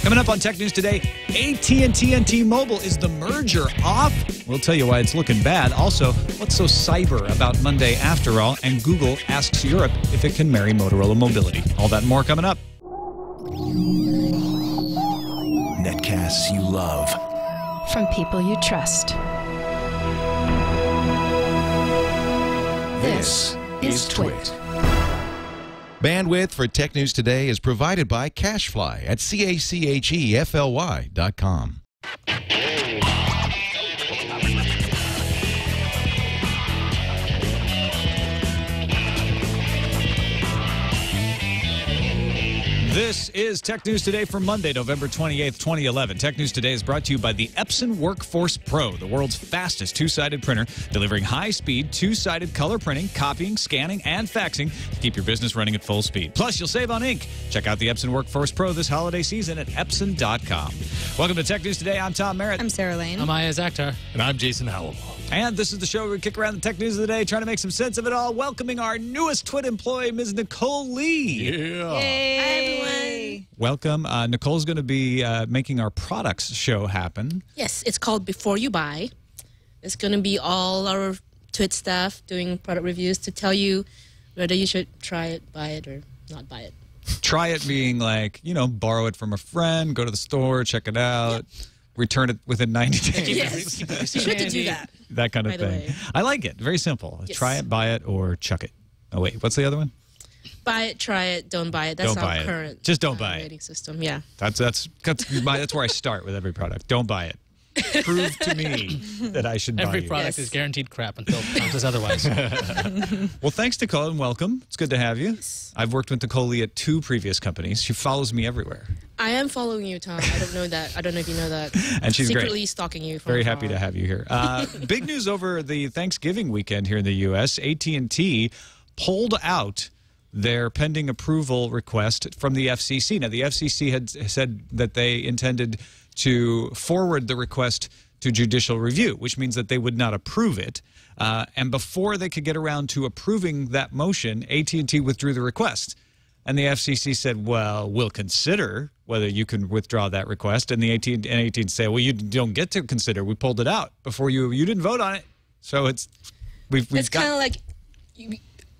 Coming up on Tech News today, AT&T and T-Mobile. Is the merger off? We'll tell you why it's looking bad. Also, what's so cyber about Monday after all? And Google asks Europe if it can marry Motorola Mobility. All that and more coming up. Netcasts you love. From people you trust. This is TWiT. Bandwidth for Tech News Today is provided by Cachefly at CACHEFLY.com. This is Tech News Today for Monday, November 28th, 2011. Tech News Today is brought to you by the Epson Workforce Pro, the world's fastest two-sided printer, delivering high-speed two-sided color printing, copying, scanning, and faxing to keep your business running at full speed. Plus, you'll save on ink. Check out the Epson Workforce Pro this holiday season at Epson.com. Welcome to Tech News Today. I'm Tom Merritt. I'm Sarah Lane. I'm Iyaz Akhtar. And I'm Jason Howell. And this is the show where we kick around the tech news of the day, trying to make some sense of it all. Welcoming our newest TWiT employee, Ms. Nicole Lee. Yeah. Hey. Hi, everyone. Welcome. Nicole's going to be making our products show happen. Yes, it's called Before You Buy. It's going to be all our TWiT staff doing product reviews to tell you whether you should try it, buy it, or not buy it. Try it being like, borrow it from a friend, go to the store, check it out. Yep. Return it within 90 days. Yes, you should do that. That kind of thing. I like it. Very simple. Yes. Try it, buy it, or chuck it. Oh, wait. What's the other one? Buy it, try it, don't buy it. That's don't buy our it. current Just don't buy rating system. Yeah. That's where I start with every product. Don't buy it. Prove to me that I should buy it. Every product is guaranteed crap until it says otherwise. Well, thanks, Nicole, and welcome. It's good to have you. Yes. I've worked with Nicole Lee at 2 previous companies. She follows me everywhere. I am following you, Tom. I don't know that. I don't know if you know that. And she's secretly stalking you. From Very afar. happy to have you here. Big news over the Thanksgiving weekend here in the U.S. AT&T pulled out their pending approval request from the FCC. Now, the FCC had said that they intended to forward the request to judicial review, which means that they would not approve it. And before they could get around to approving that motion, AT&T withdrew the request. And the FCC said, well, we'll consider whether you can withdraw that request. And the AT&T said, well, you don't get to consider. We pulled it out before you didn't vote on it. So it's kind of like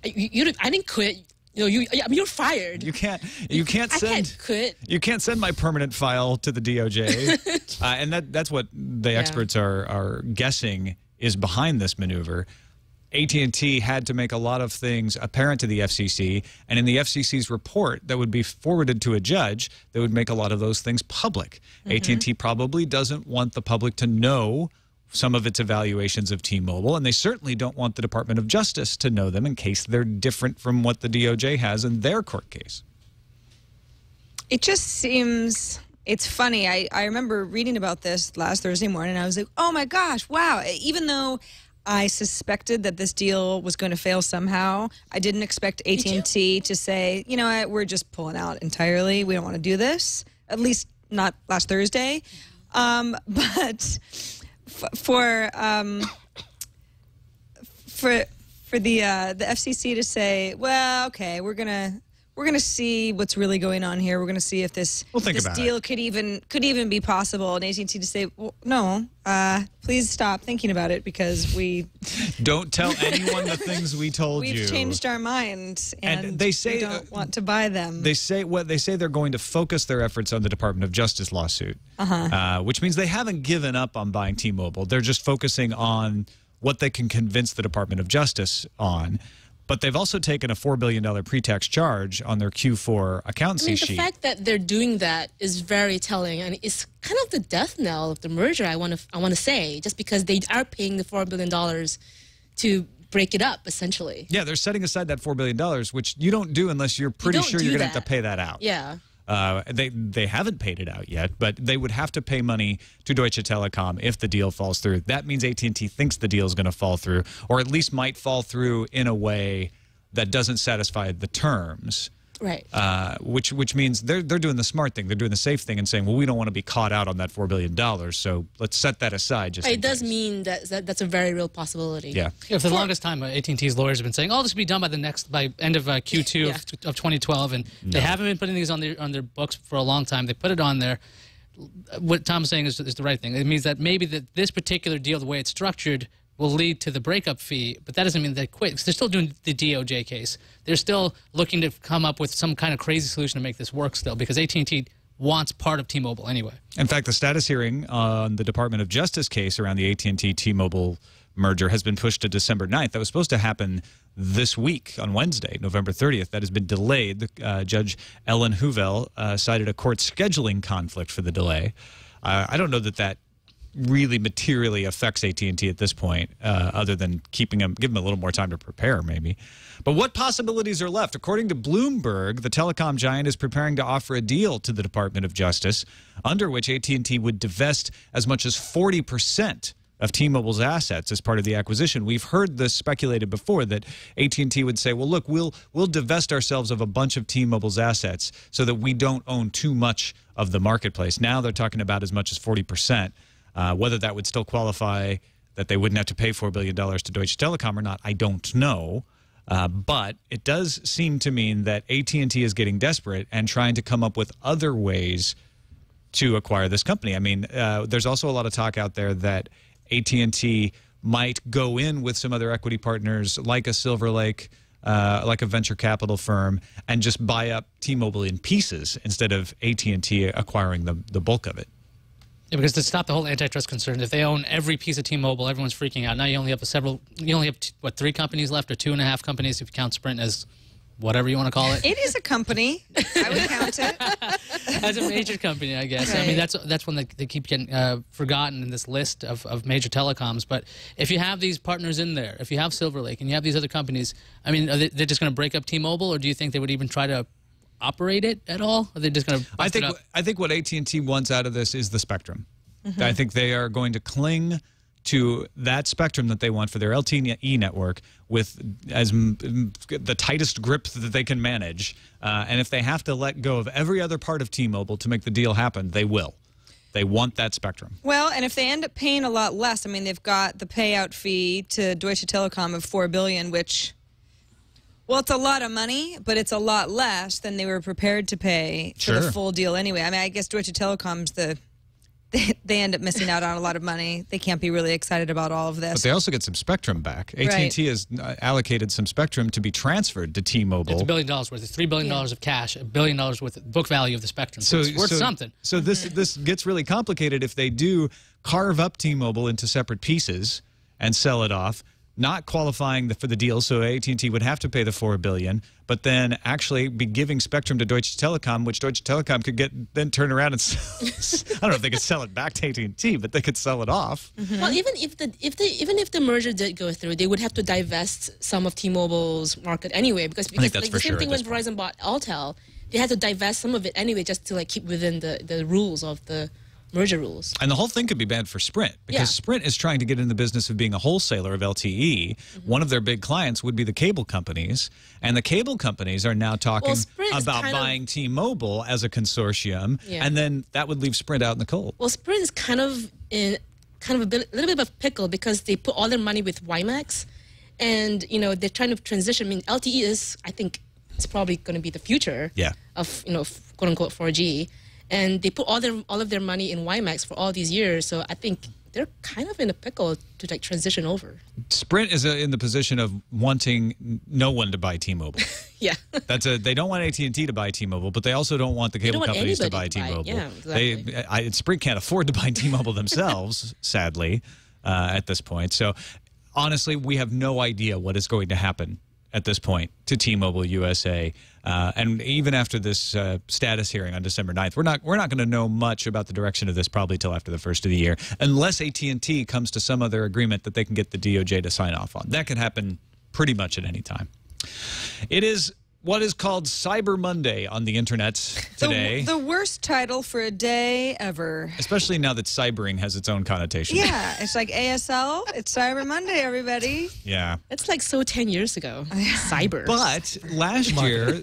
I didn't quit. You're fired. You can't send. I can't quit. You can't send my permanent file to the DOJ, and that's what the experts are guessing is behind this maneuver. AT&T had to make a lot of things apparent to the FCC, and in the FCC's report that would be forwarded to a judge, they would make a lot of those things public. AT&T probably doesn't want the public to know some of its evaluations of T-Mobile, and they certainly don't want the Department of Justice to know them in case they're different from what the DOJ has in their court case. It just seems, it's funny. I remember reading about this last Thursday morning, and I was like, oh my gosh, wow. Even though I suspected that this deal was going to fail somehow, I didn't expect AT&T to say, you know what, we're just pulling out entirely. We don't want to do this, at least not last Thursday. But for the FCC to say, well, okay, we're gonna see what's really going on here. We're gonna see if this deal could even be possible. And AT&T to say, well, no, please stop thinking about it because we don't tell anyone the things we told you. We've changed our mind, and they say we don't want to buy them. They say they're going to focus their efforts on the Department of Justice lawsuit, which means they haven't given up on buying T-Mobile. They're just focusing on what they can convince the Department of Justice on. But they've also taken a $4 billion pre-tax charge on their Q4 accountancy sheet. The fact that they're doing that is very telling, and it's kind of the death knell of the merger. I want to say, just because they are paying the $4 billion to break it up, essentially. Yeah, they're setting aside that $4 billion, which you don't do unless you're pretty sure you're going to have to pay that out. Yeah. They haven't paid it out yet, but they would have to pay money to Deutsche Telekom if the deal falls through. That means AT&T thinks the deal is going to fall through, or at least might fall through in a way that doesn't satisfy the terms. Right. Which means they're doing the smart thing. They're doing the safe thing and saying, well, we don't want to be caught out on that $4 billion, so let's set that aside. Just it does mean that's a very real possibility. Yeah. Yeah, for the longest time, AT&T's lawyers have been saying, "Oh, this will be done by end of Q2 of 2012," and they haven't been putting these on their books for a long time. They put it on there. What Tom's saying is the right thing. It means that maybe this particular deal, the way it's structured, will lead to the breakup fee, but that doesn't mean they quit, because they're still doing the DOJ case. They're still looking to come up with some kind of crazy solution to make this work still, because AT&T wants part of T-Mobile anyway. In fact, the status hearing on the Department of Justice case around the AT&T T-Mobile merger has been pushed to December 9th. That was supposed to happen this week on Wednesday, November 30th. That has been delayed. Judge Ellen Howell cited a court scheduling conflict for the delay. I don't know that really materially affects AT&T at this point, other than give them a little more time to prepare, maybe. But what possibilities are left? According to Bloomberg, the telecom giant is preparing to offer a deal to the Department of Justice under which AT&T would divest as much as 40% of T-Mobile's assets as part of the acquisition. We've heard this speculated before, that AT&T would say, well, look, we'll divest ourselves of a bunch of T-Mobile's assets so that we don't own too much of the marketplace. Now they're talking about as much as 40%. Whether that would still qualify that they wouldn't have to pay $4 billion to Deutsche Telekom or not, I don't know. But it does seem to mean that AT&T is getting desperate and trying to come up with other ways to acquire this company. I mean, there's also a lot of talk out there that AT&T might go in with some other equity partners like a Silver Lake, like a venture capital firm, and just buy up T-Mobile in pieces instead of AT&T acquiring the bulk of it. Yeah, because to stop the whole antitrust concerns, if they own every piece of T-Mobile, everyone's freaking out. Now you only have what, 3 companies left, or 2.5 companies if you count Sprint as whatever you want to call it. It is a company. I would count it. As a major company, I guess. Right. I mean, that's when they keep getting forgotten in this list of major telecoms. But if you have these partners in there, if you have Silver Lake and you have these other companies, I mean, are they're just going to break up T-Mobile, or do you think they would even try to operate it at all? Are they just going to bust it up? I think what AT&T wants out of this is the spectrum. I think they are going to cling to that spectrum that they want for their LTE network with the tightest grip that they can manage. And if they have to let go of every other part of T-Mobile to make the deal happen, they will. They want that spectrum. Well, and if they end up paying a lot less, I mean, they've got the payout fee to Deutsche Telekom of $4 billion, which, well, it's a lot of money, but it's a lot less than they were prepared to pay for the full deal anyway. I mean, I guess Deutsche Telekom's they end up missing out on a lot of money. They can't be really excited about all of this. But they also get some spectrum back. AT&T has allocated some spectrum to be transferred to T-Mobile. It's $1 billion worth. It's $3 billion of cash, $1 billion worth of book value of the spectrum. So it's worth something. So this gets really complicated if they do carve up T-Mobile into separate pieces and sell it off, not qualifying for the deal, so AT&T would have to pay the $4 billion, but then actually be giving spectrum to Deutsche Telekom, which Deutsche Telekom could then turn around and sell. I don't know if they could sell it back to AT&T, but they could sell it off. Well, even if the merger did go through, they would have to divest some of T-Mobile's market anyway, because I think that's like the same thing when Verizon bought Alltel, they had to divest some of it anyway, just to like keep within the rules of the merger rules. And the whole thing could be bad for Sprint, because Sprint is trying to get in the business of being a wholesaler of LTE. One of their big clients would be the cable companies, and the cable companies are now talking about buying T-Mobile as a consortium, and then that would leave Sprint out in the cold. Well, Sprint is kind of a little bit of a pickle, because they put all their money with WiMAX, and they're trying to transition. I mean, LTE is, I think, it's probably going to be the future of quote unquote 4G. And they put all of their money in WiMAX for all these years, so I think they're kind of in a pickle to like transition over. Sprint is in the position of wanting no one to buy T-Mobile. They don't want AT&T to buy T-Mobile, but they also don't want the cable companies to buy T-Mobile. Yeah, exactly. Sprint can't afford to buy T-Mobile themselves, sadly, at this point. So honestly, we have no idea what is going to happen at this point to T-Mobile USA. And even after this status hearing on December 9th, we're not going to know much about the direction of this probably till after the first of the year, unless AT&T comes to some other agreement that they can get the DOJ to sign off on. That could happen pretty much at any time. It is what is called Cyber Monday on the internet today. The worst title for a day ever. Especially now that cybering has its own connotation. Yeah, it's like ASL. It's Cyber Monday, everybody. Yeah. It's like so 10 years ago. Cyber. But last year,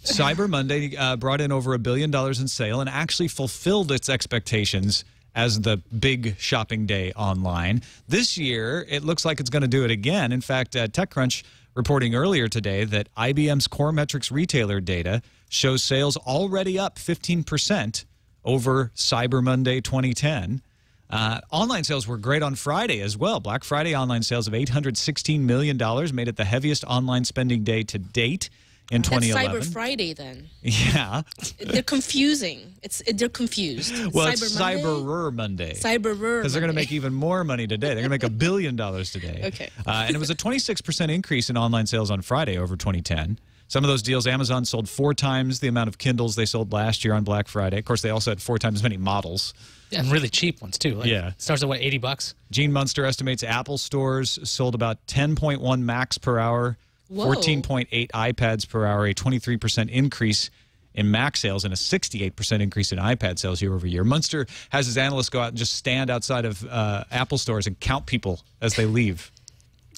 Cyber Monday brought in over $1 billion in sale and actually fulfilled its expectations as the big shopping day online. This year, it looks like it's going to do it again. In fact, TechCrunch reporting earlier today that IBM's Core Metrics retailer data shows sales already up 15% over Cyber Monday 2010. Online sales were great on Friday as well. Black Friday online sales of $816 million made it the heaviest online spending day to date in 2011. That's Cyber Friday then. Yeah. They're confusing. They're confused. Well, Cyber it's Monday? Cyberer Monday. Cyberer Because they're going to make even more money today. They're going to make $1 billion today. Okay. And it was a 26% increase in online sales on Friday over 2010. Some of those deals, Amazon sold 4 times the amount of Kindles they sold last year on Black Friday. Of course, they also had 4 times as many models. And really cheap ones, too. Like, Yeah. It starts at, what, $80? Gene Munster estimates Apple stores sold about 10.1 Macs per hour, Whoa. 14.8 iPads per hour, a 23% increase in Mac sales and a 68% increase in iPad sales year over year. Munster has his analysts go out and just stand outside of Apple stores and count people as they leave.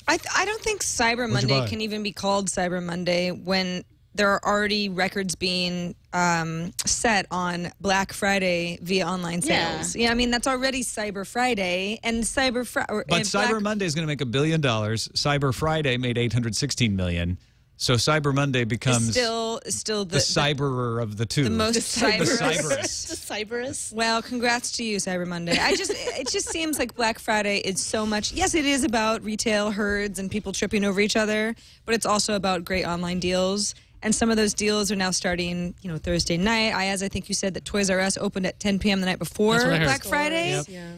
I don't think Cyber Monday can even be called Cyber Monday when there are already records being set on Black Friday via online sales. Yeah, I mean, that's already Cyber Friday, and But Cyber Monday is going to make $1 billion. Cyber Friday made $816 million. So Cyber Monday becomes still the cyberer of the two. The most cyberist. The Cyberist. Well, congrats to you, Cyber Monday. It just seems like Black Friday is so much. Yes, it is about retail herds and people tripping over each other, but it's also about great online deals. And some of those deals are now starting, Thursday night. Iyaz, I think you said that Toys R Us opened at 10 p.m. the night before Black Friday. Yep. Yeah.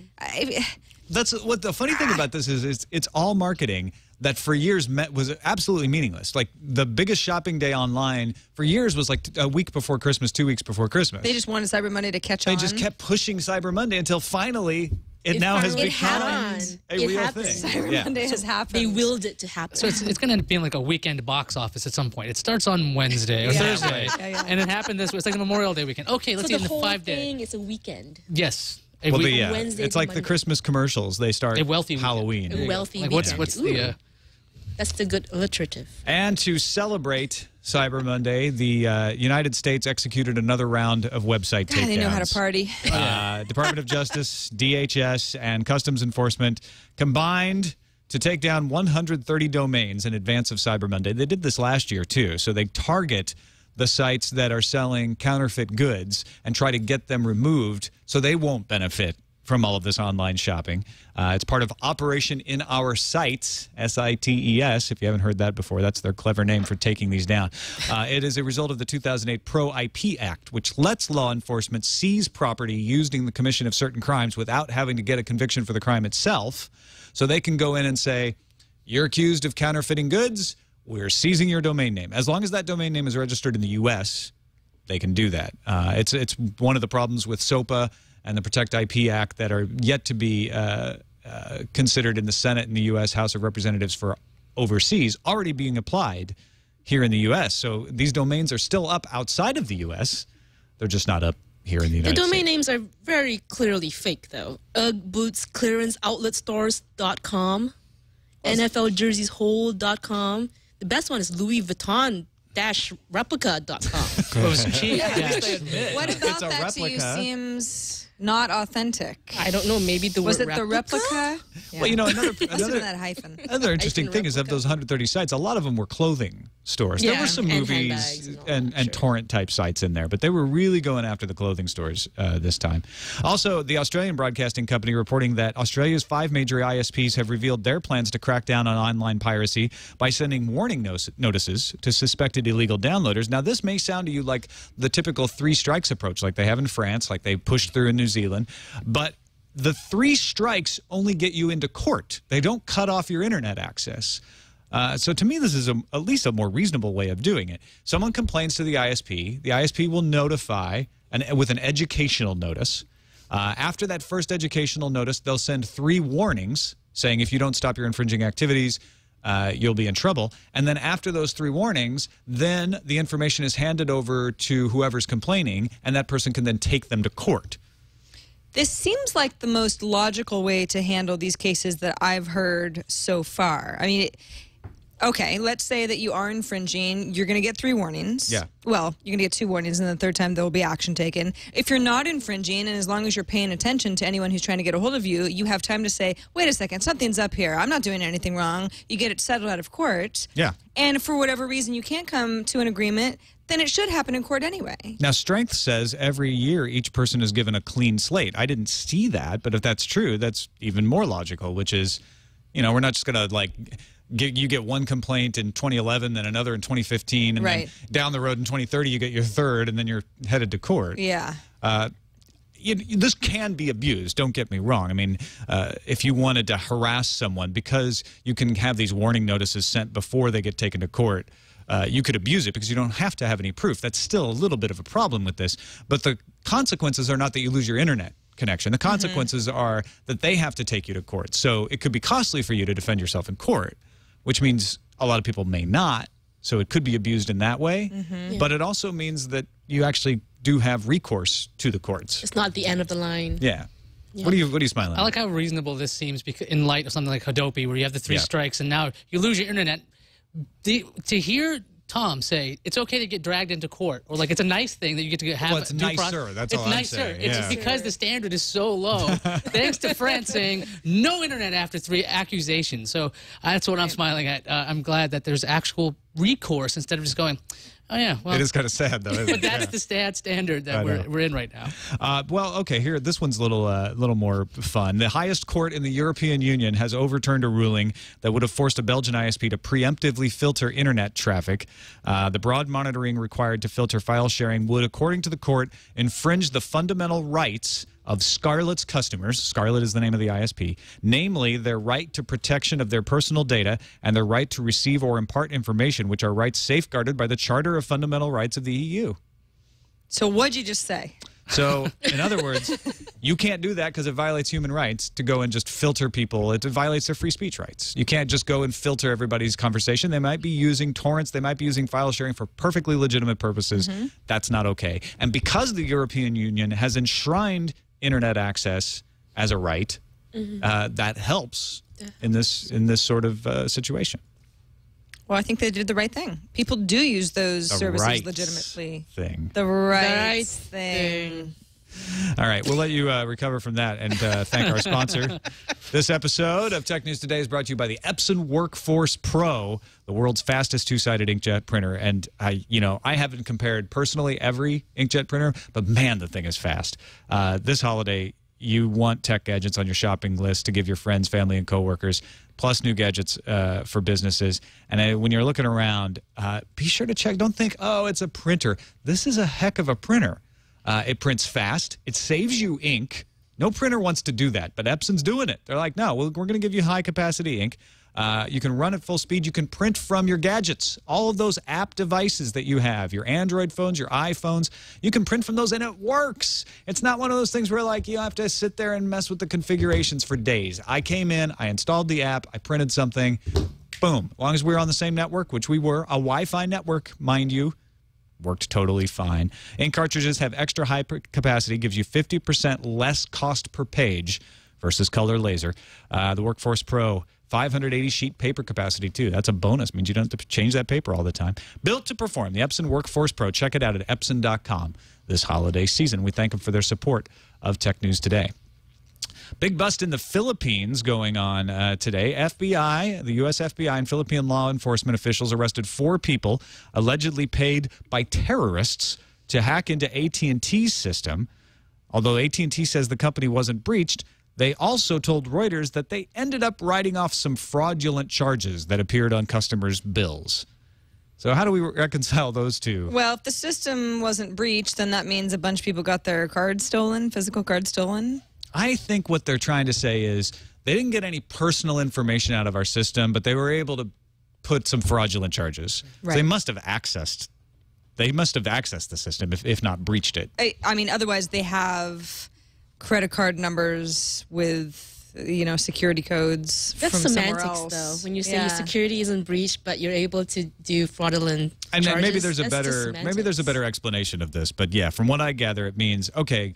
That's what the funny thing about this is it's all marketing that for years was absolutely meaningless. Like the biggest shopping day online for years was like a week before Christmas, 2 weeks before Christmas. They just wanted Cyber Monday to catch on. They just kept pushing Cyber Monday until finally it now has become a real thing. Cyber Monday has happened. They willed it to happen. So it's going to end up being like a weekend box office at some point. It starts on Wednesday or Thursday, and it happened this way. It's like a Memorial Day weekend. Okay, let's so eat in the 5 the whole day. thing is a weekend. Yes. Well, Wednesday it's to like Monday. the Christmas commercials. They start A wealthy Halloween. A wealthy Like weekend. what's the That's the good alliterative. And to celebrate Cyber Monday, the United States executed another round of website takedowns. They know how to party. Department of Justice, DHS, and Customs Enforcement combined to take down 130 domains in advance of Cyber Monday. They did this last year, too. So they target the sites that are selling counterfeit goods and try to get them removed so they won't benefit from all of this online shopping. It's part of Operation In Our Sites, SITES, if you haven't heard that before. That's their clever name for taking these down. It is a result of the 2008 Pro-IP Act, which lets law enforcement seize property used in the commission of certain crimes without having to get a conviction for the crime itself. So they can go in and say, you're accused of counterfeiting goods, we're seizing your domain name. As long as that domain name is registered in the U.S., they can do that. It's one of the problems with SOPA and the Protect IP Act that are yet to be considered in the Senate and the U.S. House of Representatives for overseas, already being applied here in the U.S. So these domains are still up outside of the U.S. They're just not up here in the United The States. domain names are very clearly fake, though. UGG Boots Clearance Outlet Stores.com, NFLJerseysWhole.com. The best one is Louis Vuitton-replica.com. It was cheap. What It's about a that to you replica. seems not authentic? I don't know, maybe the Was word it the replica? Well, you know, Must have been another that hyphen. interesting thing is of those 130 sites, a lot of them were clothing stores. There Yeah, were some and movies handbags and all and that, sure. torrent-type sites in there, but they were really going after the clothing stores this time. Also, the Australian Broadcasting Company reporting that Australia's 5 major ISPs have revealed their plans to crack down on online piracy by sending warning notices to suspected illegal downloaders. Now, this may sound to you like the typical 3 strikes approach like they have in France, like they pushed through in New Zealand, but the 3 strikes only get you into court. They don't cut off your internet access. So to me, this is at least a more reasonable way of doing it. Someone complains to the ISP will notify with an educational notice. After that first educational notice, they'll send 3 warnings saying if you don't stop your infringing activities, you'll be in trouble. And then after those 3 warnings, then the information is handed over to whoever's complaining, and that person can then take them to court. This seems like the most logical way to handle these cases that I've heard so far. I mean, okay, let's say that you are infringing. You're going to get 3 warnings. Yeah. Well, you're going to get 2 warnings, and the 3rd time there will be action taken. If you're not infringing, and as long as you're paying attention to anyone who's trying to get a hold of you, you have time to say, wait a second, something's up here. I'm not doing anything wrong. You get it settled out of court. Yeah. And for whatever reason you can't come to an agreement, then it should happen in court anyway. Now, Strength says every year each person is given a clean slate. I didn't see that, but if that's true, that's even more logical, which is, you know, we're not just going to, like, you get 1 complaint in 2011, then another in 2015, and then down the road in 2030 you get your 3rd, and then you're headed to court. Yeah. This can be abused, don't get me wrong. I mean, if you wanted to harass someone, because you can have these warning notices sent before they get taken to court, you could abuse it because you don't have to have any proof. That's still a little bit of a problem with this. But the consequences are not that you lose your internet connection. The consequences are that they have to take you to court. So it could be costly for you to defend yourself in court, which means a lot of people may not. So it could be abused in that way. But it also means that you actually do have recourse to the courts. It's not the end of the line. Yeah. What are you smiling at? I like how reasonable this seems in light of something like Hadopi, where you have the 3 strikes and now you lose your internet. To hear Tom say it's okay to get dragged into court, or like it's a nice thing that you get to have. Well, it's nicer. That's all I'm saying. It's just because the standard is so low. Thanks to France saying no internet after 3 accusations. So that's what I'm smiling at. I'm glad that there's actual recourse instead of just going, oh yeah. Well, it is kind of sad though. But that's the standard that we're in right now. Well, okay. Here, this one's a little more fun. The highest court in the European Union has overturned a ruling that would have forced a Belgian ISP to preemptively filter internet traffic. The broad monitoring required to filter file sharing would, according to the court, infringe the fundamental rights of Scarlett's customers. Scarlett is the name of the ISP, namely their right to protection of their personal data and their right to receive or impart information, which are rights safeguarded by the Charter of Fundamental Rights of the EU. So what'd you just say? So, in other words, you can't do that because it violates human rights to go and just filter people. It violates their free speech rights. You can't just go and filter everybody's conversation. They might be using torrents. They might be using file sharing for perfectly legitimate purposes. That's not okay. And because the European Union has enshrined internet access as a right, that helps in this sort of situation. Well, I think they did the right thing. People do use those services legitimately. The right thing. All right, we'll let you recover from that and thank our sponsor. This episode of Tech News Today is brought to you by the Epson Workforce Pro, the world's fastest 2-sided inkjet printer. And I haven't compared personally every inkjet printer, but man, the thing is fast. This holiday, you want tech gadgets on your shopping list to give your friends, family, and coworkers, plus new gadgets for businesses. And when you're looking around, be sure to check. Don't think, oh, it's a printer. This is a heck of a printer. It prints fast. It saves you ink. No printer wants to do that, but Epson's doing it. They're like, no, we're going to give you high-capacity ink. You can run at full speed. You can print from your gadgets. All of those app devices that you have, your Android phones, your iPhones, you can print from those, and it works. It's not one of those things where, like, you have to sit there and mess with the configurations for days. I came in, I installed the app, I printed something, boom. As long as we were on the same network, which we were, a Wi-Fi network, mind you, worked totally fine. Ink cartridges have extra high capacity, gives you 50% less cost per page versus color laser. The Workforce Pro, 580 sheet paper capacity too. That's a bonus. Means you don't have to change that paper all the time. Built to perform, the Epson Workforce Pro. Check it out at Epson.com this holiday season. We thank them for their support of Tech News Today. Big bust in the Philippines going on today. FBI, the U.S. FBI and Philippine law enforcement officials arrested 4 people allegedly paid by terrorists to hack into AT&T's system. Although AT&T says the company wasn't breached, they also told Reuters that they ended up writing off some fraudulent charges that appeared on customers' bills. So how do we reconcile those two? Well, if the system wasn't breached, then that means a bunch of people got their cards stolen, physical cards stolen. I think what they're trying to say is they didn't get any personal information out of our system, but they were able to put some fraudulent charges. Right. So they must have accessed the system, if not breached it. I mean, otherwise they have credit card numbers with security codes That's from somewhere semantics, else. though. When you say your security isn't breached, but you're able to do fraudulent and charges, maybe there's a that's just better semantics. explanation of this. But yeah, from what I gather, it means okay,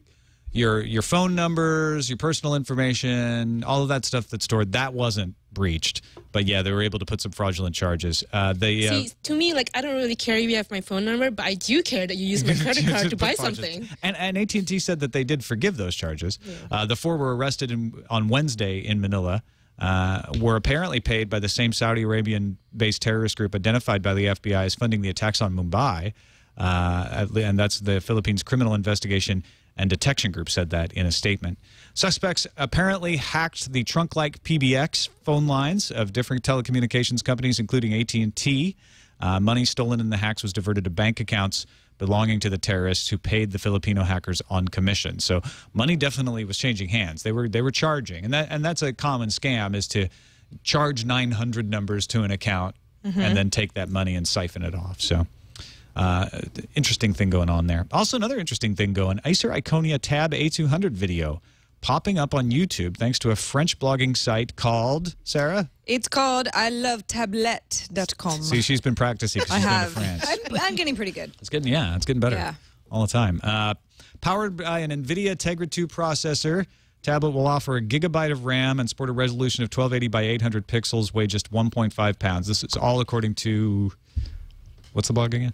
your phone numbers, your personal information, all of that stuff that's stored, that wasn't breached. But yeah, they were able to put some fraudulent charges. See, to me, like, I don't really care if you have my phone number, but I do care that you use my credit card to buy something. And AT&T said that they did forgive those charges. Yeah. The 4 were arrested on Wednesday in Manila, were apparently paid by the same Saudi Arabian-based terrorist group identified by the FBI as funding the attacks on Mumbai. And that's the Philippines Criminal Investigation and Detection Group said that in a statement. Suspects apparently hacked the trunk-like PBX phone lines of different telecommunications companies, including AT&T. Money stolen in the hacks was diverted to bank accounts belonging to the terrorists who paid the Filipino hackers on commission. So money definitely was changing hands. They were charging, and that's a common scam, is to charge 900 numbers to an account and then take that money and siphon it off. So. Interesting thing going on there. Also, another interesting thing going, Acer Iconia Tab A200 video popping up on YouTube thanks to a French blogging site called, Sarah? It's called ilovetablet.com. See, she's been practicing because she's been to France. I'm getting pretty good. It's getting better all the time. Powered by an NVIDIA Tegra 2 processor, tablet will offer a gigabyte of RAM and sport a resolution of 1280 by 800 pixels, weigh just 1.5 pounds. This is all according to, what's the blog again?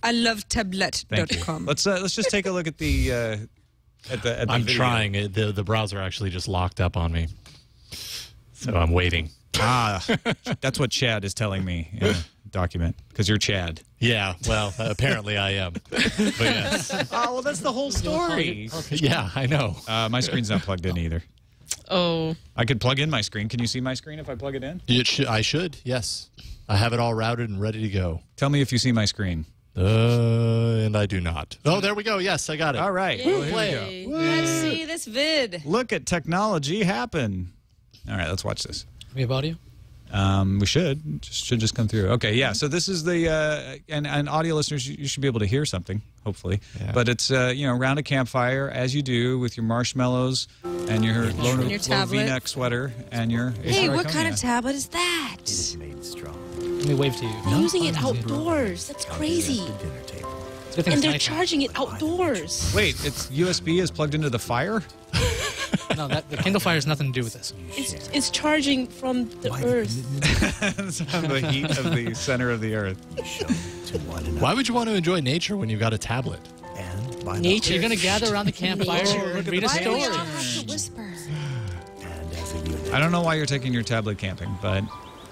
ilovetablet.com. Let's just take a look at the I'm video. trying. The browser actually just locked up on me, so I'm waiting. That's what Chad is telling me in a document, because you're Chad. Yeah, well, apparently I am. But yes. Oh, well, that's the whole story. Yeah, I know. My screen's not plugged in either. Oh. I could plug in my screen. Can you see my screen if I plug it in? I should, yes. I have it all routed and ready to go. Tell me if you see my screen. And I do not. Oh, there we go. Yes, I got it. All right. Yay. Well, here we go. Let's see this vid. Look at technology happen. All right, let's watch this. We have audio? We should just come through. Okay, yeah. So this is the and audio listeners, you should be able to hear something, hopefully. Yeah. But it's around a campfire, as you do, with your marshmallows and your low V-neck sweater and your. Hey, what kind of tablet is that? Let me wave to you. They're using it outdoors. That's crazy. And they're charging it outdoors. Wait, it's USB is plugged into the fire? No, the Kindle Fire has nothing to do with this. It's charging from the earth. It's from the heat of the center of the earth. Why would you want to enjoy nature when you've got a tablet? Nature. You're going to gather around the campfire and read a Why do we all story. have to whisper? I don't know why you're taking your tablet camping, but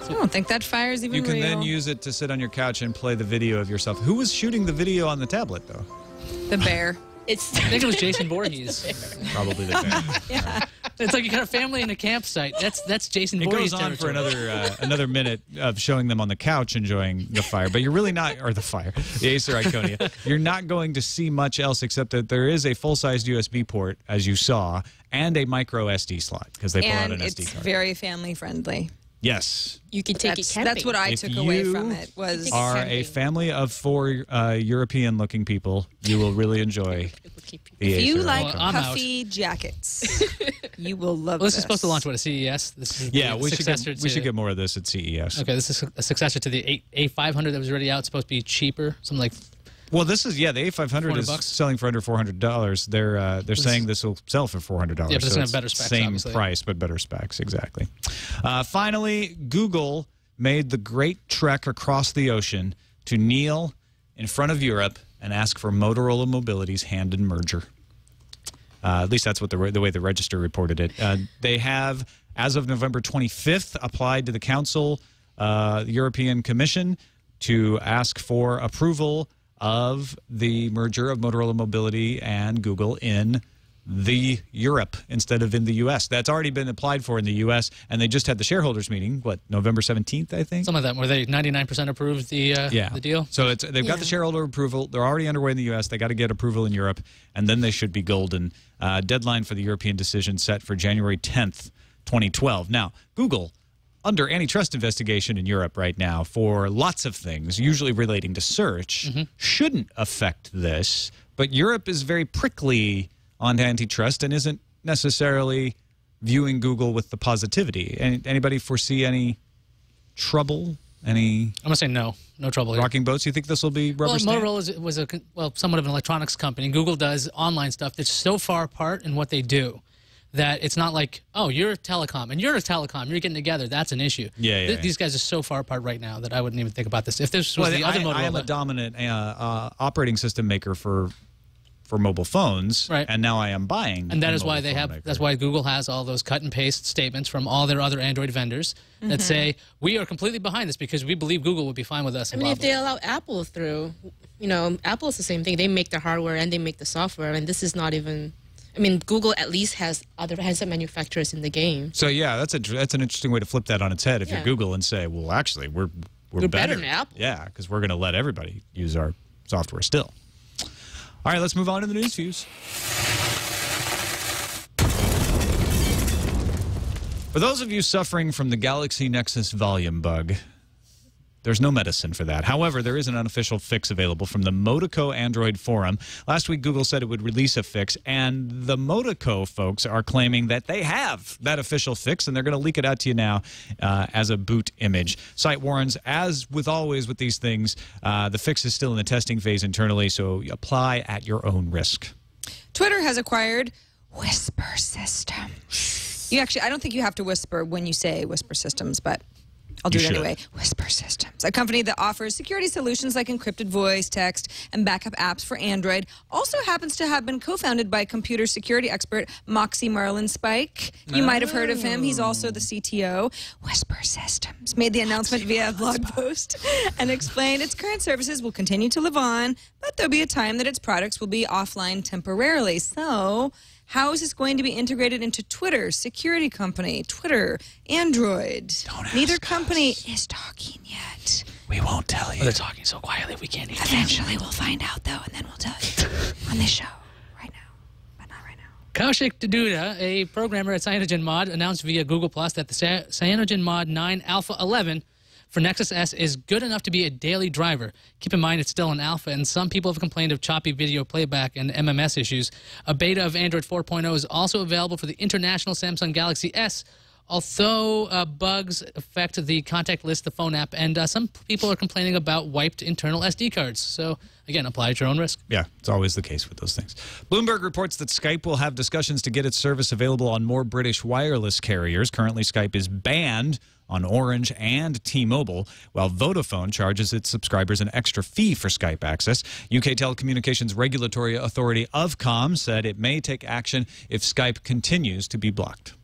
I don't think that fire is even you can real. then use it to sit on your couch and play the video of yourself. Who was shooting the video on the tablet, though? The bear. I think it was Jason Voorhees. Probably the bear. Yeah. It's like you got a family in a campsite. That's Jason It Voorhees goes on for territory. another minute of showing them on the couch enjoying the fire, but you're really not, or the fire, the Acer Iconia. You're not going to see much else except that there is a full-sized USB port, as you saw, and a micro SD slot because they pull out an SD And it's card. very family friendly. Yes. You can take it camping. That's what I took away from it. Was Are a family of 4 European-looking people, you will really enjoy the if you Acer like Iconia. I'm out. puffy jackets, you will love Well, this this. is supposed to launch, what, at CES? This is Yeah, the we should successor get more of this at CES. Okay, this is a successor to the A500 that was already out. It's supposed to be cheaper, something like. Well, this is the A500 is $400. selling for under $400. They're saying this will sell for $400. Yeah, but it's gonna have so better specs, Same obviously. price, but better specs. Exactly. Finally, Google made the great trek across the ocean to kneel in front of Europe and ask for Motorola Mobility's hand in merger. At least that's what the way the Register reported it. They have, as of November 25th, applied to the Council, the European Commission, to ask for approval of the merger of Motorola Mobility and Google in the Europe instead of in the U.S. That's already been applied for in the U.S., and they just had the shareholders meeting, what, November 17th, I think? Something like that, where they 99% approved the deal. So they've got the shareholder approval. They're already underway in the U.S. They got to get approval in Europe, and then they should be golden. Deadline for the European decision set for January 10th, 2012. Now, Google, under antitrust investigation in Europe right now for lots of things, usually relating to search, shouldn't affect this. But Europe is very prickly on antitrust and isn't necessarily viewing Google with the positivity. Anybody foresee any trouble? Any? I'm gonna say no trouble here. Rocking boats. You think this will be rubber stamp? Motorola was somewhat of an electronics company. Google does online stuff that's so far apart in what they do that it's not like, oh, you're a telecom and you're a telecom, you're getting together. That's an issue. Yeah. These guys are so far apart right now that I wouldn't even think about this. If this was the other Motorola, I am a dominant operating system maker for mobile phones, right? And now I am buying. And that is why they have. That's why Google has all those cut and paste statements from all their other Android vendors that say we are completely behind this because we believe Google would be fine with us. I mean, if they allow Apple through, Apple's the same thing. They make the hardware and they make the software, and this is not even. I mean, Google at least has other handset manufacturers in the game. So yeah, that's an interesting way to flip that on its head. If you're Google and say, well, actually, we're better than Apple. Yeah, because we're going to let everybody use our software still. All right, let's move on to the news fuse. For those of you suffering from the Galaxy Nexus volume bug, there's no medicine for that. However, there is an unofficial fix available from the Motoco Android forum. Last week, Google said it would release a fix, and the Motoco folks are claiming that they have that official fix, and they're going to leak it out to you now as a boot image. Site warns, as with always with these things, the fix is still in the testing phase internally, so apply at your own risk. Twitter has acquired Whisper Systems. I don't think you have to whisper when you say Whisper Systems, but I'll do it anyway. Whisper Systems, a company that offers security solutions like encrypted voice, text, and backup apps for Android, also happens to have been co-founded by computer security expert Moxie Marlinspike. You might have heard of him. He's also the CTO. Whisper Systems made the announcement via a blog post and explained its current services will continue to live on, but there'll be a time that its products will be offline temporarily. So how is this going to be integrated into Twitter, security company, Twitter, Android? Neither company is talking yet. We won't tell you. They're talking so quietly we can't even. Eventually we'll find out, though, and then we'll tell you on this show. Right now, but not right now. Kaushik Daduda, a programmer at CyanogenMod, announced via Google Plus that the CyanogenMod 9 Alpha 11 for Nexus S is good enough to be a daily driver. Keep in mind it's still an alpha, and some people have complained of choppy video playback and MMS issues. A beta of Android 4.0 is also available for the international Samsung Galaxy S, although bugs affect the contact list, the phone app, and some people are complaining about wiped internal SD cards. So, again, apply at your own risk. Yeah, it's always the case with those things. Bloomberg reports that Skype will have discussions to get its service available on more British wireless carriers. Currently, Skype is banned on Orange and T-Mobile, while Vodafone charges its subscribers an extra fee for Skype access. UK Telecommunications Regulatory Authority Ofcom said it may take action if Skype continues to be blocked.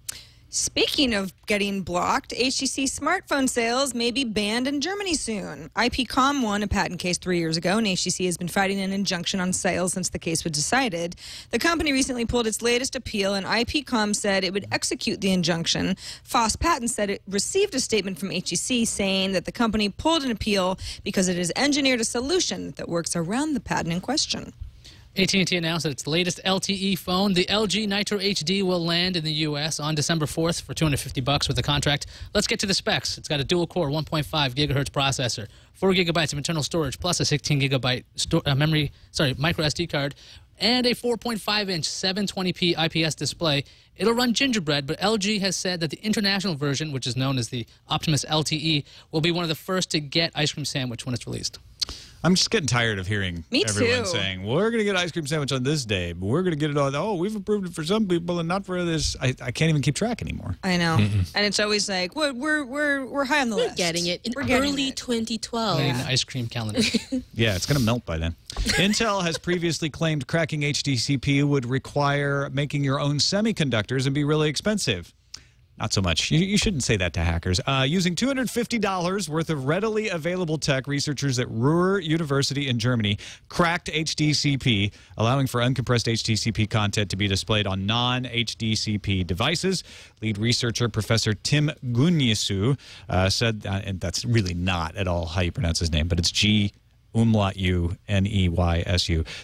Speaking of getting blocked, HTC smartphone sales may be banned in Germany soon. IPCOM won a patent case 3 years ago, and HTC has been fighting an injunction on sales since the case was decided. The company recently pulled its latest appeal, and IPCOM said it would execute the injunction. Foss Patent said it received a statement from HTC saying that the company pulled an appeal because it has engineered a solution that works around the patent in question. AT&T announced that its latest LTE phone, the LG Nitro HD, will land in the U.S. on December 4th for $250 with the contract. Let's get to the specs. It's got a dual-core 1.5 gigahertz processor, 4 gigabytes of internal storage, plus a 16 gigabyte micro SD card, and a 4.5-inch 720p IPS display. It'll run Gingerbread, but LG has said that the international version, which is known as the Optimus LTE, will be one of the first to get Ice Cream Sandwich when it's released. I'm just getting tired of hearing everyone saying, well, we're going to get ice cream sandwich on this day, but we're going to get it on, we've approved it for some people and not for others. I can't even keep track anymore. I know. And it's always like, we're high on the list. We're getting it in early 2012. Getting the ice cream calendar. Yeah, it's going to melt by then. Intel has previously claimed cracking HDCP would require making your own semiconductors and be really expensive. Not so much. You shouldn't say that to hackers. Using $250 worth of readily available tech, researchers at Ruhr University in Germany cracked HDCP, allowing for uncompressed HDCP content to be displayed on non-HDCP devices. Lead researcher Professor Tim Gunyesu said, and that's really not at all how you pronounce his name, but it's G-U-N-E-Y-S-U,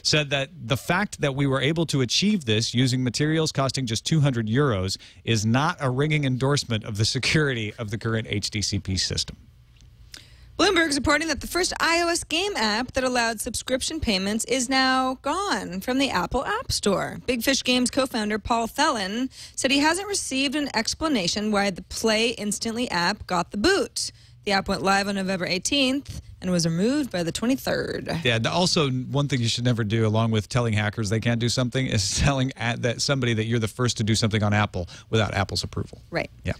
said that the fact that we were able to achieve this using materials costing just €200 is not a ringing endorsement of the security of the current HDCP system. Bloomberg's reporting that the first iOS game app that allowed subscription payments is now gone from the Apple App Store. Big Fish Games co-founder Paul Thelen said he hasn't received an explanation why the Play Instantly app got the boot. The app went live on November 18th and was removed by the 23rd. Yeah, also one thing you should never do, along with telling hackers they can't do something, is telling somebody that you're the first to do something on Apple without Apple's approval. Right. Yeah.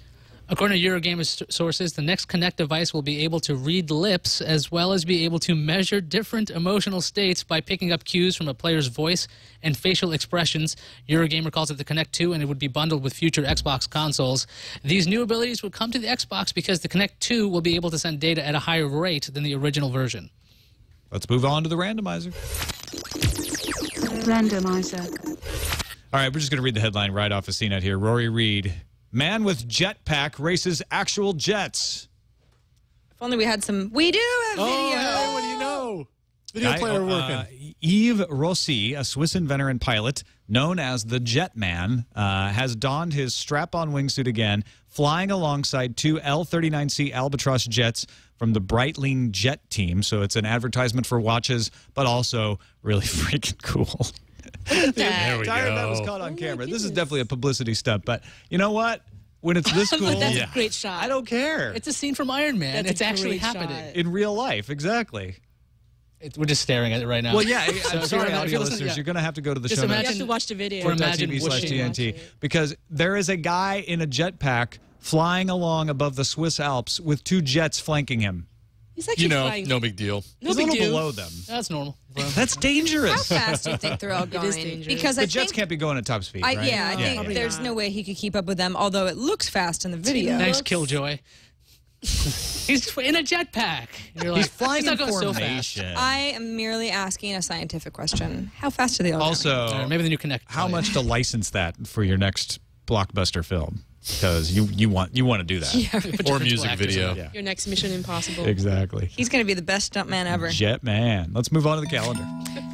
According to Eurogamer's sources, the next Connect device will be able to read lips as well as be able to measure different emotional states by picking up cues from a player's voice and facial expressions. Eurogamer calls it the Connect 2, and it would be bundled with future Xbox consoles. These new abilities would come to the Xbox because the Connect 2 will be able to send data at a higher rate than the original version. Let's move on to the randomizer. Randomizer. All right, we're just going to read the headline right off of CNET here. Rory Reid. Man with jetpack races actual jets. If only we had some. We do have video. Hey, what do you know? Video player working. Yves Rossi, a Swiss inventor and pilot known as the Jetman, has donned his strap-on wingsuit again, flying alongside two L-39C Albatross jets from the Breitling Jet team. So it's an advertisement for watches, but also really freaking cool. There we Tired go. that was caught on camera. This is definitely a publicity stunt, but you know what? When it's this cool, That's a great shot. I don't care. It's a scene from Iron Man. That's it's a actually great happening. shot. In real life, exactly. We're just staring at it right now. Well, yeah. So I'm if sorry, you're audio listening- listeners. yeah. You're going to have to go to the Just show You notes. have to watch the video. Or imagine twit.tv/TNT. Because there is a guy in a jetpack flying along above the Swiss Alps with two jets flanking him. He's actually You know, flying. no big deal. No He's a big little deal. below them. That's normal. That's dangerous. How fast do you think they're all going? is dangerous. Because The I jets think, can't be going at top speed, right? I think Probably there's not. no way he could keep up with them, although it looks fast in the video. Thanks, Killjoy. He's in a jetpack. You're He's flying "It's in not going so fast." formation. I am merely asking a scientific question. How fast are they all going? Also, Maybe the new Connect. how much to license that for your next blockbuster film? Because you want to do that. Or music video. Yeah. Your next Mission Impossible. Exactly. He's going to be the best stuntman ever. Jetman. Let's move on to the calendar.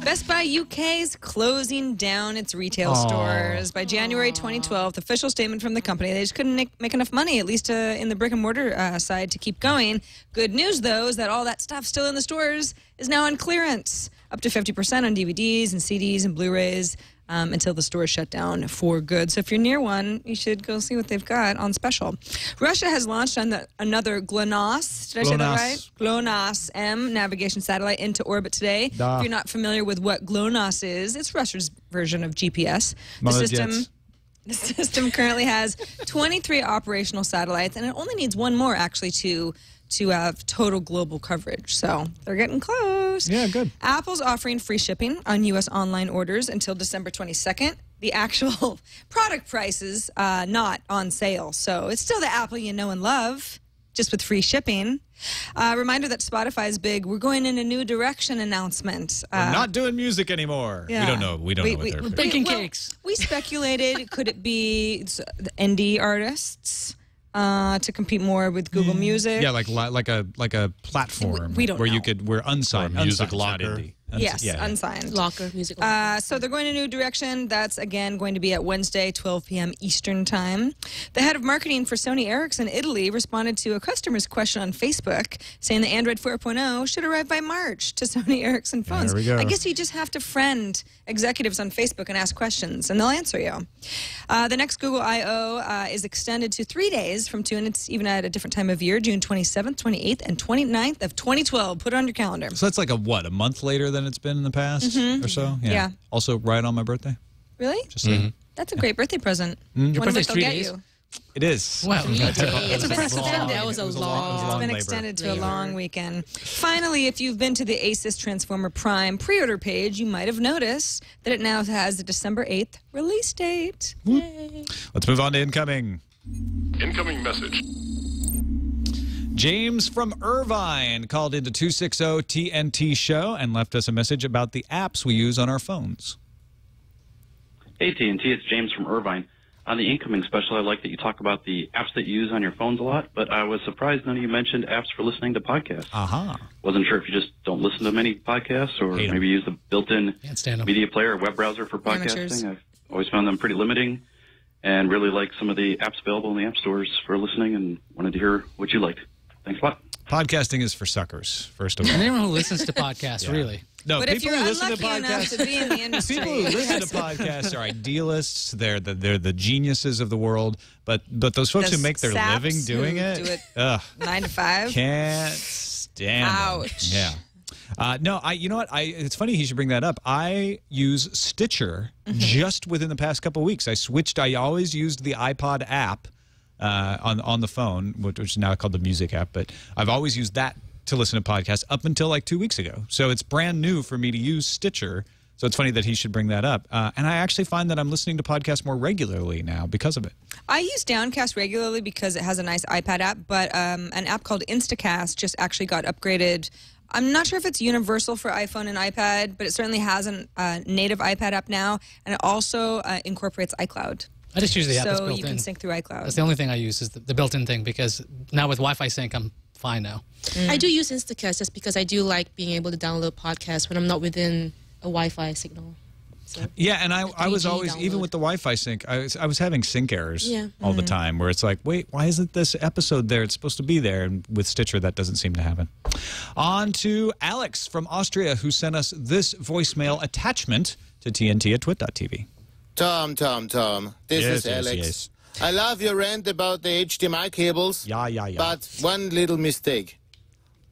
Best Buy UK's closing down its retail stores. By January 2012, the official statement from the company, they just couldn't make enough money, at least in the brick and mortar side, to keep going. Good news, though, is that all that stuff still in the stores is now on clearance, up to 50% on DVDs and CDs and Blu-rays until the store shut down for good. So if you're near one, you should go see what they've got on special. Russia has launched another GLONASS, did I say that right? GLONASS M navigation satellite into orbit today. If you're not familiar with what GLONASS is, it's Russia's version of GPS. The system currently has 23 operational satellites, and it only needs one more, actually, to have total global coverage. So they're getting close. Yeah, good. Apple's offering free shipping on U.S. online orders until December 22nd. The actual product prices not on sale. So it's still the Apple you know and love, just with free shipping. Reminder that Spotify's big "we're going in a new direction" announcement. We're not doing music anymore. Yeah. We don't know. We don't know what they're We're baking cakes. We speculated, could it be the indie artists to compete more with Google Music? Yeah, like a platform We don't where know. we're unsigned. Or a music unsigned, not locker. indie. Yes, Yeah. unsigned. Locker, music locker. So they're going in a new direction. That's, again, going to be at Wednesday, 12 p.m. Eastern Time. The head of marketing for Sony Ericsson Italy responded to a customer's question on Facebook, saying the Android 4.0 should arrive by March to Sony Ericsson phones. There we go. I guess you just have to friend executives on Facebook and ask questions, and they'll answer you. The next Google I.O. Is extended to 3 days from 2, and it's even at a different time of year, June 27th, 28th, and 29th of 2012. Put it on your calendar. So that's like a month later than it's been in the past or so? Yeah. Also right on my birthday? Really? Just saying. That's a great birthday present. Your Wonder what birthday's they'll 3 get days? you. It is. Wow. It's been extended. That was a It was long. It's been labor. extended to a long weekend. Finally, if you've been to the Asus Transformer Prime pre-order page, you might have noticed that it now has a December 8th release date. Let's move on to incoming. Incoming message. James from Irvine called into 260 TNT show and left us a message about the apps we use on our phones. AT&T, it's James from Irvine. On the incoming special, I like that you talk about the apps that you use on your phones a lot, but I was surprised none of you mentioned apps for listening to podcasts. Aha. Wasn't sure if you just don't listen to many podcasts or Hate 'em. maybe use the built-in Can't stand 'em. media player or web browser for Amateurs. podcasting. I've always found them pretty limiting and really like some of the apps available in the app stores for listening and wanted to hear what you liked. Thanks a lot. Podcasting is for suckers, first of all. And anyone who listens to podcasts, really. No, But if people you're who listen to unlucky enough podcasts, to be in the industry, people who listen to podcasts are idealists. They're the geniuses of the world. But those folks The who make their saps living doing who it, do it ugh, 9 to 5. can't stand them. Ouch. Yeah. No, you know what? It's funny he should bring that up. I use Stitcher just within the past couple of weeks. I switched. I always used the iPod app on the phone, which is now called the Music app. But I've always used that to listen to podcasts up until like 2 weeks ago. So it's brand new for me to use Stitcher. So it's funny that he should bring that up. And I actually find that I'm listening to podcasts more regularly now because of it. I use Downcast regularly because it has a nice iPad app, but an app called Instacast just actually got upgraded. I'm not sure if it's universal for iPhone and iPad, but it certainly has a native iPad app now, and it also incorporates iCloud. I just use the app that's So built you in. can sync through iCloud. That's the only thing I use is the built-in thing, because now with Wi-Fi sync, I'm fine now. I do use Instacast just because I do like being able to download podcasts when I'm not within a Wi-Fi signal. So Yeah, and I was 3G always, even download. with the Wi-Fi sync, I was having sync errors Yeah. all the time where it's like, wait, why isn't this episode there? It's supposed to be there. And with Stitcher, that doesn't seem to happen. On to Alex from Austria, who sent us this voicemail attachment to TNT at twit.tv. Tom, this is Alex. Yes. I love your rant about the HDMI cables. Yeah. But one little mistake.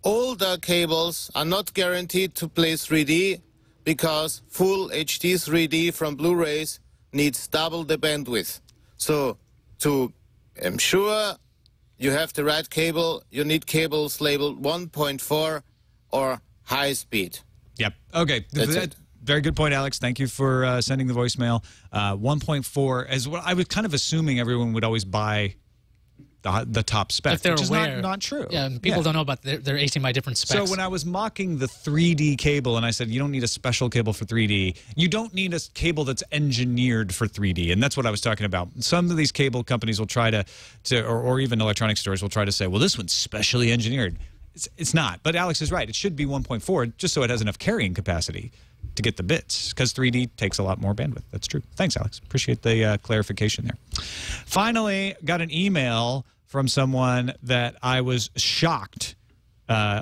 Older cables are not guaranteed to play 3D because full HD 3D from Blu-rays needs double the bandwidth. So to ensure you have the right cable, you need cables labeled 1.4 or high speed. Yep. Okay. That's it. Very good point, Alex. Thank you for sending the voicemail. 1.4, as what I was kind of assuming everyone would always buy the top spec, If they're which aware. is not true. Yeah, people don't know about their HDMI different specs. So when I was mocking the 3D cable and I said you don't need a special cable for 3D, you don't need a cable that's engineered for 3D, and that's what I was talking about. Some of these cable companies will try or even electronic stores will try to say, well, this one's specially engineered. It's not. But Alex is right. It should be 1.4 just so it has enough carrying capacity to get the bits, because 3D takes a lot more bandwidth. That's true. Thanks, Alex. Appreciate the clarification there. Finally, got an email from someone that I was shocked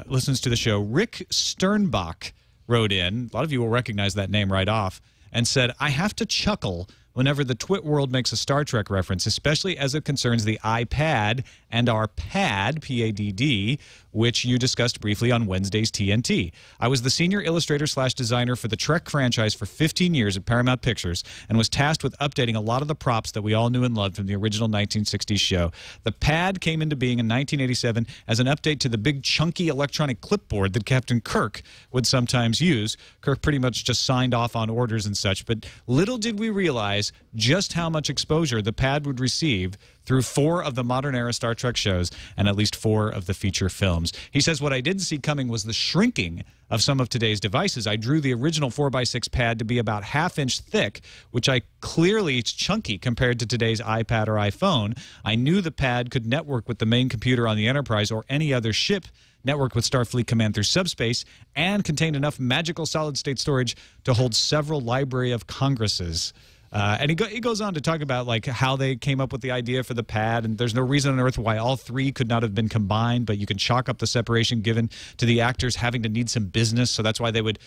listens to the show. Rick Sternbach wrote in. A lot of you will recognize that name right off, and said, I have to chuckle whenever the Twit world makes a Star Trek reference, especially as it concerns the iPad and our PAD, P-A-D-D, which you discussed briefly on Wednesday's TNT. I was the senior illustrator/designer for the Trek franchise for 15 years at Paramount Pictures and was tasked with updating a lot of the props that we all knew and loved from the original 1960s show. The PAD came into being in 1987 as an update to the big chunky electronic clipboard that Captain Kirk would sometimes use. Kirk pretty much just signed off on orders and such, but little did we realize just how much exposure the PAD would receive through 4 of the modern-era Star Trek shows and at least 4 of the feature films. He says, what I didn't see coming was the shrinking of some of today's devices. I drew the original 4x6 pad to be about ½ inch thick, which clearly it's chunky compared to today's iPad or iPhone. I knew the pad could network with the main computer on the Enterprise or any other ship, network with Starfleet Command through subspace, and contained enough magical solid-state storage to hold several Library of Congresses. And he goes on to talk about like how they came up with the idea for the pad, and there's no reason on earth why all 3 could not have been combined, but you can chalk up the separation given to the actors having to need some business, so that's why they would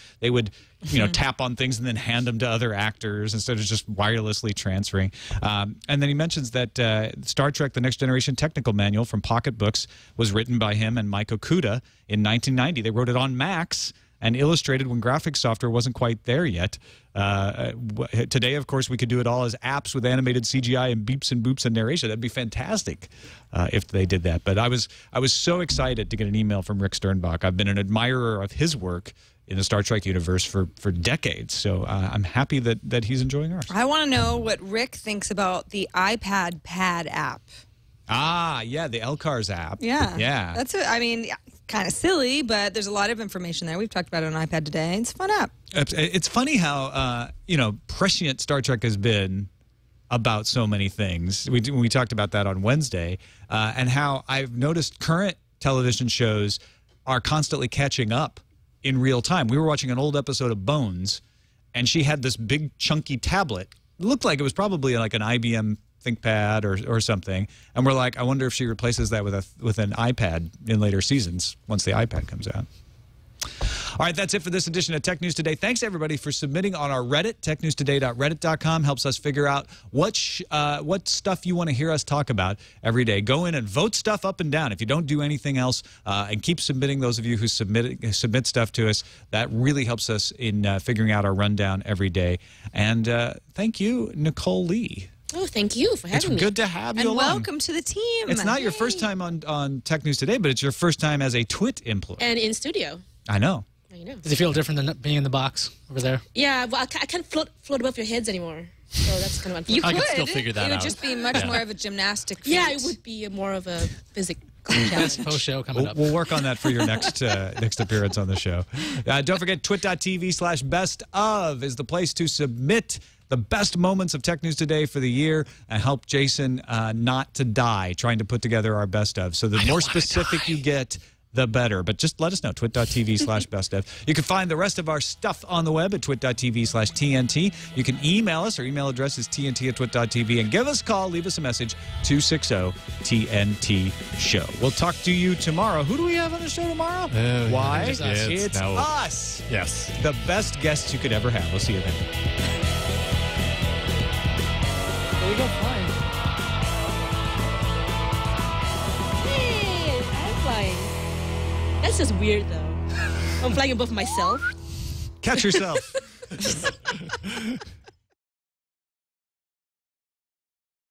tap on things and then hand them to other actors instead of just wirelessly transferring. And then he mentions that Star Trek: The Next Generation Technical Manual from Pocket Books was written by him and Mike Okuda in 1990. They wrote it on Macs and illustrated when graphics software wasn't quite there yet. Today, of course, we could do it all as apps with animated CGI and beeps and boops and narration. That'd be fantastic if they did that. But I was so excited to get an email from Rick Sternbach. I've been an admirer of his work in the Star Trek universe for decades. So I'm happy that he's enjoying ours. I want to know what Rick thinks about the iPad Pad app. Ah, yeah, the LCARS app. Yeah. That's kind of silly, but there's a lot of information there. We've talked about it on iPad today. It's a fun app. It's funny how, prescient Star Trek has been about so many things. We talked about that on Wednesday, and how I've noticed current television shows are constantly catching up in real time. We were watching an old episode of Bones, and she had this big chunky tablet. It looked like it was probably like an IBM ThinkPad or something, and we're like, I wonder if she replaces that with an iPad in later seasons once the iPad comes out. All right, that's it for this edition of Tech News Today. Thanks, everybody, for submitting on our Reddit. TechNewsToday.reddit.com helps us figure out what stuff you want to hear us talk about every day. Go in and vote stuff up and down if you don't do anything else, and keep submitting. Those of you who submit stuff to us, that really helps us in figuring out our rundown every day. And thank you, Nicole Lee. Oh, thank you for having me. It's good to have you and along. welcome to the team. It's not your first time on Tech News Today, but it's your first time as a TWiT employee. And in studio. I know. I know. Does it feel different than being in the box over there? Yeah, well, I can't float above your heads anymore. So that's kind of unfortunate. You could. I can still figure that out. It would just be much more of a gymnastic feat. Yeah, it would be more of a physical challenge. Post show coming up. We'll work on that for your next appearance on the show. Don't forget, twit.tv/bestof is the place to submit the best moments of Tech News Today for the year and help Jason not to die trying to put together our best of. So the more specific you get, the better. But just let us know, twit.tv/bestof. You can find the rest of our stuff on the web at twit.tv/TNT. You can email us. Our email address is tnt@twit.tv. And give us a call. Leave us a message, 260-TNT-SHOW. We'll talk to you tomorrow. Who do we have on the show tomorrow? Why? It's us. It's us. Yes. The best guests you could ever have. We'll see you then. There you go, flying. Hey, I'm flying. That's just weird, though. I'm flying above myself. Catch yourself.